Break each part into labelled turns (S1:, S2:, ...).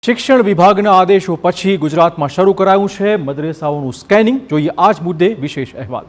S1: શિક્ષણ વિભાગના આદેશો પછી ગુજરાતમાં શરૂ કરાયું છે મદ્રેસાઓનું સ્કેનિંગ। જોઈએ આ જ મુદ્દે વિશેષ અહેવાલ।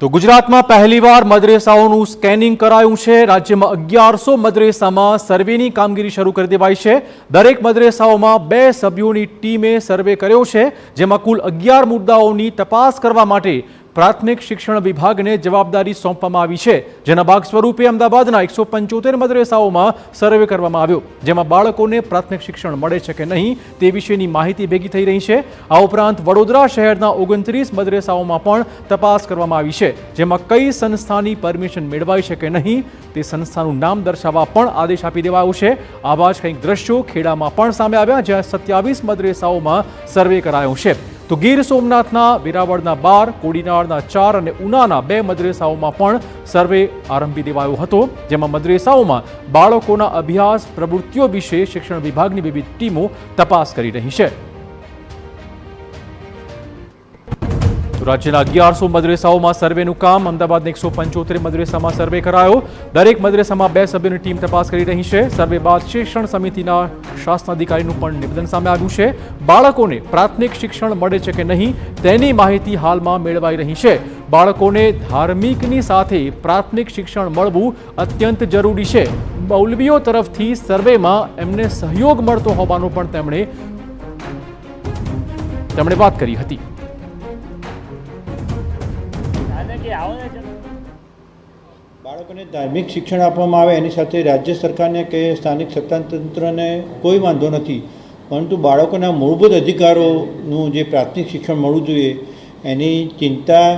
S1: તો ગુજરાતમાં પહેલીવાર મદ્રેસાઓનું સ્કેનિંગ કરાયું છે। રાજ્યમાં 1100 મદ્રેસામાં સર્વેની કામગીરી શરૂ કરી દેવાઈ છે। દરેક મદ્રેસાઓમાં 2 સભ્યોની ટીમે સર્વે કર્યો છે, જેમાં કુલ 11 મુદ્દાઓની તપાસ કરવા માટે પ્રાથમિક શિક્ષણ વિભાગને જવાબદારી સોંપવામાં આવી છે, જેના ભાગ સ્વરૂપે અમદાવાદના 175 મદ્રેસાઓમાં સર્વે કરવામાં આવ્યો, જેમાં બાળકોને પ્રાથમિક શિક્ષણ મળે છે કે નહીં તે વિશેની માહિતી ભેગી થઈ રહી છે। આ ઉપરાંત વડોદરા શહેરના 29 મદ્રેસાઓમાં પણ તપાસ કરવામાં આવી છે, જેમાં કઈ સંસ્થાની પરમિશન મેળવાઈ છે કે નહીં તે સંસ્થાનું નામ દર્શાવવા પણ આદેશ આપી દેવાયો છે। આવા જ કંઈક દ્રશ્યો ખેડામાં પણ સામે આવ્યા, જ્યાં 27 મદ્રેસાઓમાં સર્વે કરાયો છે। તો ગીર સોમનાથના વેરાવળના 12, કોડીનારના 4 અને ઉનાના 2 મદ્રેસાઓમાં પણ સર્વે આરંભી દેવાયો હતો, જેમાં મદ્રેસાઓમાં બાળકોના અભ્યાસ પ્રવૃત્તિઓ વિશે શિક્ષણ વિભાગની વિવિધ ટીમો તપાસ કરી રહી છે। રાજ્યના 1100 મદ્રેસાઓમાં સર્વેનું કામ અમદાવાદના 175 મદ્રેસામાં સર્વે કરાયો। દરેક મદ્રેસામાં 2 સભ્યોની ટીમ તપાસ કરી રહી છે। સર્વે બાદ શિક્ષણ સમિતિના શાસનાધિકારીનું પણ નિવેદન સામે આવ્યું છે। બાળકોને પ્રાથમિક શિક્ષણ મળે છે કે નહીં તેની માહિતી હાલમાં મેળવાઈ રહી છે। બાળકોને ધાર્મિકની સાથે પ્રાથમિક શિક્ષણ મળવું અત્યંત જરૂરી છે। મૌલવીઓ તરફથી સર્વેમાં એમને સહયોગ મળતો હોવાનું પણ તેમણે વાત કરી હતી।
S2: બાળકોને ધાર્મિક શિક્ષણ આપવામાં આવે એની સાથે રાજ્ય સરકારને કે સ્થાનિક સત્તાતંત્રને કોઈ વાંધો નથી, પરંતુ બાળકોના મૂળભૂત અધિકારોનું જે પ્રાથમિક શિક્ષણ મળવું જોઈએ એની ચિંતા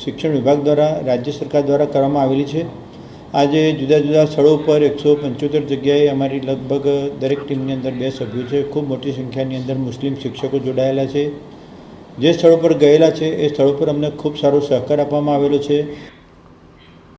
S2: શિક્ષણ વિભાગ દ્વારા રાજ્ય સરકાર દ્વારા કરવામાં આવેલી છે। આજે જુદા જુદા સ્થળો પર 175 જગ્યાએ અમારી લગભગ દરેક ટીમની અંદર 2 સભ્યો છે। ખૂબ મોટી સંખ્યાની અંદર મુસ્લિમ શિક્ષકો જોડાયેલા છે। જે સ્થળો પર ગયેલા છે એ સ્થળો પર અમને ખૂબ સારો સહકાર આપવામાં આવેલો છે।